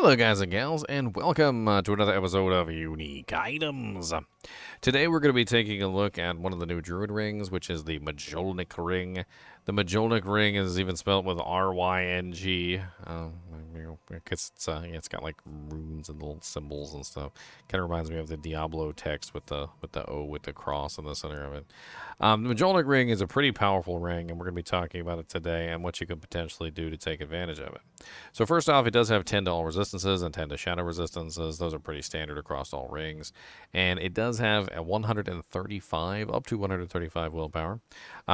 Hello guys and gals, and welcome to another episode of Unique Items. Today we're going to be taking a look at one of the new Druid rings, which is the Mjölnic Ring. The Mjölnic Ring is even spelled with R-Y-N-G. It's got like runes and little symbols and stuff. Kind of reminds me of the Diablo text with the O with the cross in the center of it. The Mjölnic Ring is a pretty powerful ring, and we're going to be talking about it today and what you can potentially do to take advantage of it. So first off, it does have 10 to all resistances and 10 to shadow resistances. Those are pretty standard across all rings. And it does have a 135, up to 135 willpower.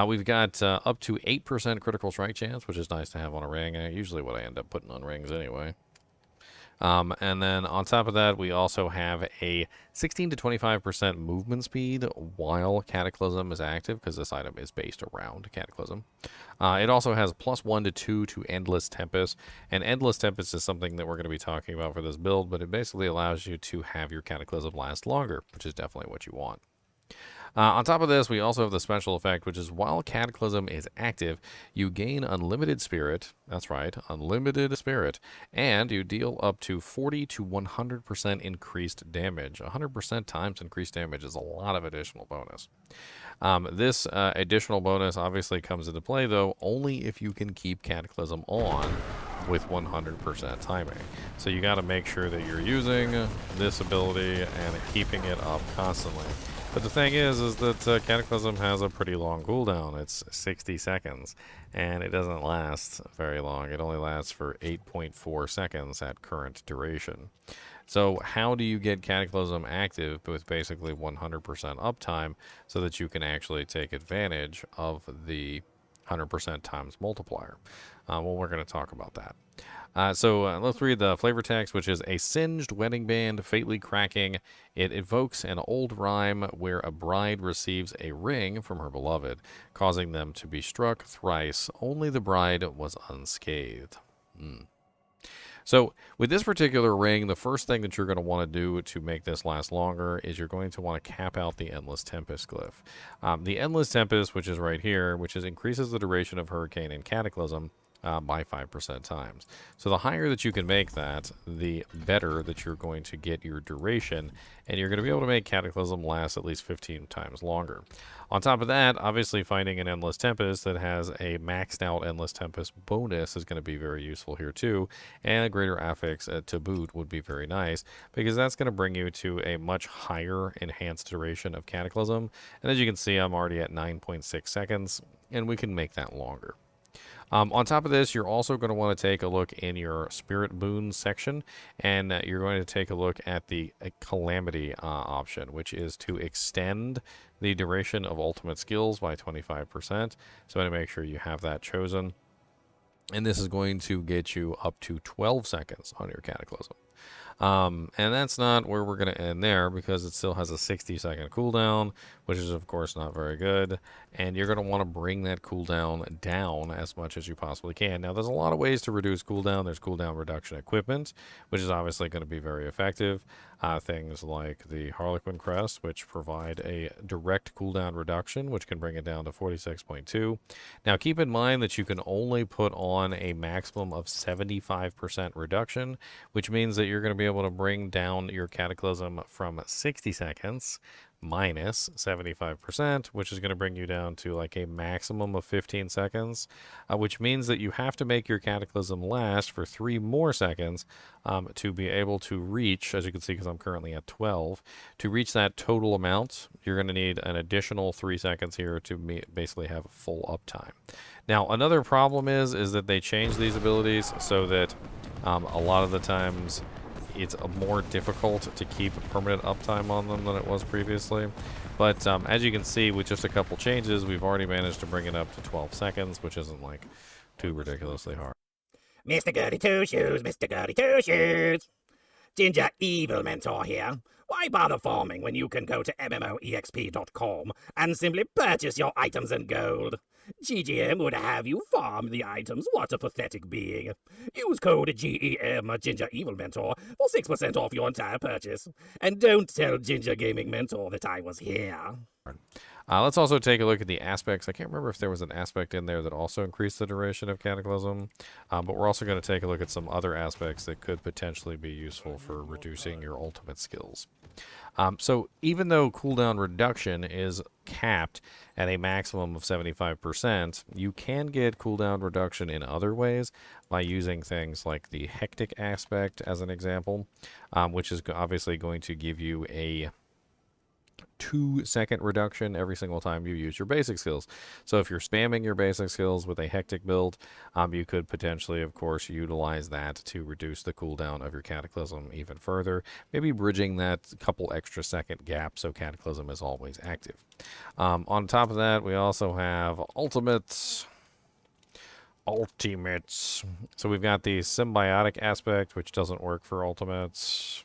We've got up to 8% critical strike chance, which is nice to have on a ring. Usually what I end up putting on rings anyway. And then on top of that, we also have a 16 to 25% movement speed while Cataclysm is active, because this item is based around Cataclysm. It also has +1 to 2 to Endless Tempest, and Endless Tempest is something that we're going to be talking about for this build, but it basically allows you to have your Cataclysm last longer, which is definitely what you want. On top of this, we also have the special effect, which is while Cataclysm is active, you gain unlimited spirit. That's right, unlimited spirit. And you deal up to 40 to 100% increased damage. 100% times increased damage is a lot of additional bonus. This additional bonus obviously comes into play, though, only if you can keep Cataclysm on with 100% timing. So you got to make sure that you're using this ability and keeping it up constantly. But the thing is that Cataclysm has a pretty long cooldown. It's 60 seconds, and it doesn't last very long. It only lasts for 8.4 seconds at current duration. So how do you get Cataclysm active with basically 100% uptime so that you can actually take advantage of the 100% times multiplier? Well, we're going to talk about that. So let's read the flavor text, which is a singed wedding band fatally cracking. It evokes an old rhyme where a bride receives a ring from her beloved, causing them to be struck thrice. Only the bride was unscathed. So with this particular ring, the first thing that you're going to want to do to make this last longer is you're going to want to cap out the Endless Tempest glyph. The Endless Tempest, which is right here, which increases the duration of Hurricane and Cataclysm by 5% times. So the higher that you can make that, the better that you're going to get your duration, and you're going to be able to make Cataclysm last at least 15 times longer. On top of that, obviously finding an Endless Tempest that has a maxed out Endless Tempest bonus is going to be very useful here too, and a greater affix to boot would be very nice, because that's going to bring you to a much higher enhanced duration of Cataclysm. And as you can see, I'm already at 9.6 seconds, and we can make that longer. On top of this, you're also going to want to take a look in your Spirit Boon section, and you're going to take a look at the Calamity option, which is to extend the duration of ultimate skills by 25%. So I want to make sure you have that chosen. And this is going to get you up to 12 seconds on your Cataclysm. And that's not where we're going to end there, because it still has a 60-second cooldown, which is, of course, not very good. And you're going to want to bring that cooldown down as much as you possibly can. Now, there's a lot of ways to reduce cooldown. There's cooldown reduction equipment, which is obviously going to be very effective. Things like the Harlequin Crest, which provide a direct cooldown reduction, which can bring it down to 46.2. Now, keep in mind that you can only put on a maximum of 75% reduction, which means that you're going to be able to bring down your Cataclysm from 60 seconds minus 75%, which is going to bring you down to like a maximum of 15 seconds, which means that you have to make your Cataclysm last for 3 more seconds to be able to reach, as you can see, because I'm currently at 12, to reach that total amount, you're going to need an additional 3 seconds here to basically have a full uptime. Now, another problem is that they change these abilities so that a lot of the times it's more difficult to keep a permanent uptime on them than it was previously. But as you can see, with just a couple changes, we've already managed to bring it up to 12 seconds, which isn't like too ridiculously hard. Mr. Goody Two Shoes, Mr. Goody Two Shoes. Ginger Evil Mentor here. Why bother farming when you can go to MMOEXP.com and simply purchase your items in gold? GGM would have you farm the items. What a pathetic being. Use code GEM Ginger Evil Mentor for 6% off your entire purchase. And don't tell Ginger Gaming Mentor that I was here. Let's also take a look at the aspects. I can't remember if there was an aspect in there that also increased the duration of Cataclysm, but we're also going to take a look at some other aspects that could potentially be useful for reducing your ultimate skills. So even though cooldown reduction is capped at a maximum of 75%, you can get cooldown reduction in other ways by using things like the hectic aspect as an example, which is obviously going to give you a 2-second reduction every single time you use your basic skills. So if you're spamming your basic skills with a hectic build, you could potentially, of course, utilize that to reduce the cooldown of your Cataclysm even further, maybe bridging that couple extra second gap so Cataclysm is always active. On top of that, we also have ultimates. So we've got the symbiotic aspect, which doesn't work for ultimates.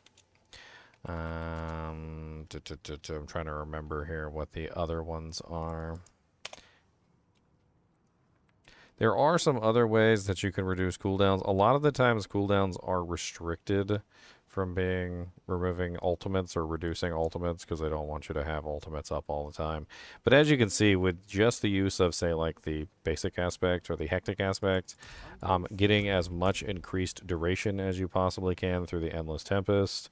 I'm trying to remember here what the other ones are. There are some other ways that you can reduce cooldowns. A lot of the times cooldowns are restricted from removing ultimates or reducing ultimates because they don't want you to have ultimates up all the time. But as you can see, with just the use of, say, like the basic aspect or the hectic aspect, getting as much increased duration as you possibly can through the Endless Tempest,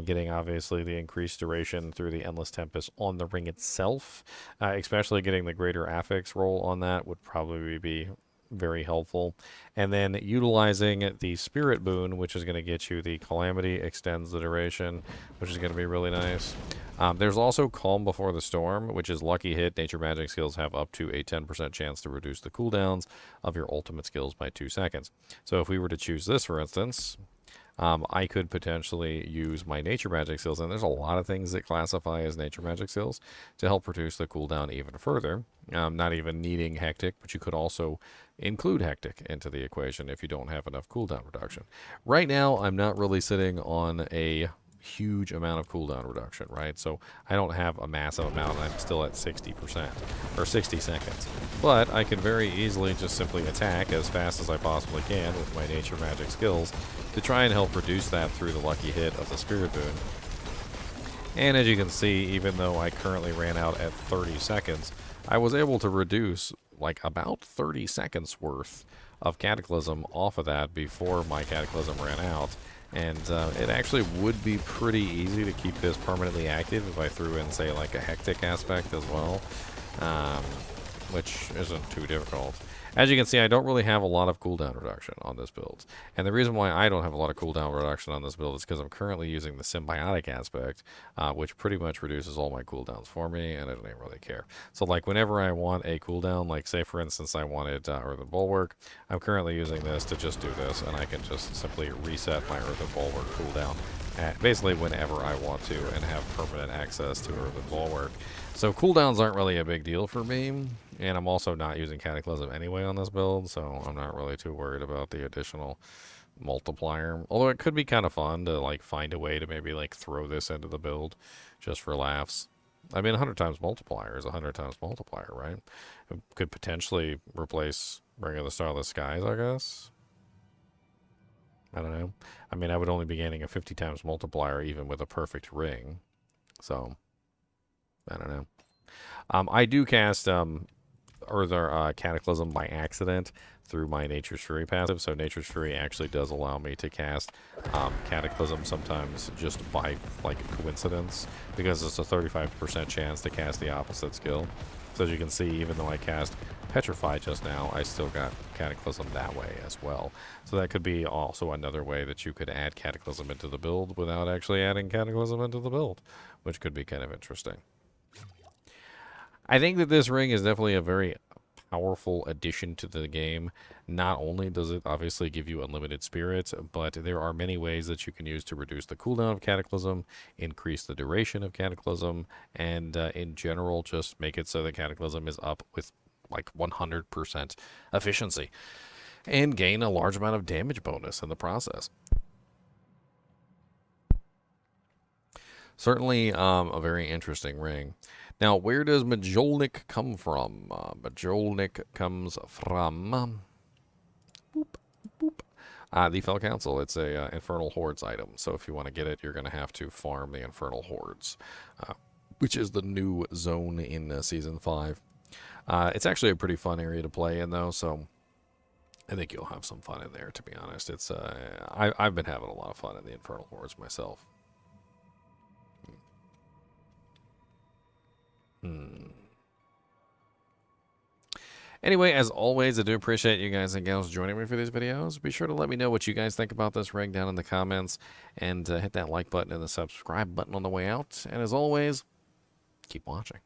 getting obviously the increased duration through the Endless Tempest on the ring itself, especially getting the greater affix roll on that would probably be very helpful. And then utilizing the Spirit Boon, which is going to get you the Calamity, extends the duration, which is going to be really nice. There's also Calm Before the Storm, which is lucky hit. Nature magic skills have up to a 10% chance to reduce the cooldowns of your ultimate skills by 2 seconds. So if we were to choose this, for instance, I could potentially use my nature magic skills, and there's a lot of things that classify as nature magic skills to help reduce the cooldown even further. Not even needing hectic, but you could also include hectic into the equation if you don't have enough cooldown reduction. Right now, I'm not really sitting on a huge amount of cooldown reduction, right? So I don't have a massive amount, and I'm still at 60% or 60 seconds. But I can very easily just simply attack as fast as I possibly can with my nature magic skills to try and help reduce that through the lucky hit of the Spirit Boon. And as you can see, even though I currently ran out at 30 seconds, I was able to reduce like about 30 seconds worth of Cataclysm off of that before my Cataclysm ran out. And it actually would be pretty easy to keep this permanently active if I threw in, say, like a hectic aspect as well, which isn't too difficult. As you can see, I don't really have a lot of cooldown reduction on this build. And the reason why I don't have a lot of cooldown reduction on this build is because I'm currently using the symbiotic aspect, which pretty much reduces all my cooldowns for me, and I don't even really care. So, like, whenever I want a cooldown, like, say, for instance, I wanted Earthen Bulwark, I'm currently using this to just do this, and I can just simply reset my Earthen Bulwark cooldown at basically whenever I want to and have permanent access to Earthen Bulwark. So cooldowns aren't really a big deal for me, and I'm also not using Cataclysm anyway on this build, so I'm not really too worried about the additional multiplier. Although it could be kind of fun to like find a way to maybe like throw this into the build just for laughs. I mean, 100 times multiplier is 100 times multiplier, right? It could potentially replace Ring of the Starless Skies, I guess. I don't know. I mean, I would only be gaining a 50 times multiplier even with a perfect ring. So, I don't know. I do cast Cataclysm by accident through my Nature's Fury passive. So Nature's Fury actually does allow me to cast Cataclysm sometimes just by like coincidence, because it's a 35% chance to cast the opposite skill. So as you can see, even though I cast Petrify just now, I still got Cataclysm that way as well. So that could be also another way that you could add Cataclysm into the build without actually adding Cataclysm into the build, which could be kind of interesting. I think that this ring is definitely a very powerful addition to the game. Not only does it obviously give you unlimited spirits, but there are many ways that you can use to reduce the cooldown of Cataclysm, increase the duration of Cataclysm, and in general just make it so that Cataclysm is up with like 100% efficiency and gain a large amount of damage bonus in the process. Certainly a very interesting ring. Now, where does Mjölnic come from? Mjölnic comes from the Fell Council. It's a Infernal Hordes item. So if you want to get it, you're going to have to farm the Infernal Hordes, which is the new zone in Season 5. It's actually a pretty fun area to play in, though, so I think you'll have some fun in there, to be honest. I've been having a lot of fun in the Infernal Hordes myself. Anyway, as always, I do appreciate you guys and gals joining me for these videos. Be sure to let me know what you guys think about this ring down in the comments, and hit that like button and the subscribe button on the way out. And as always, keep watching.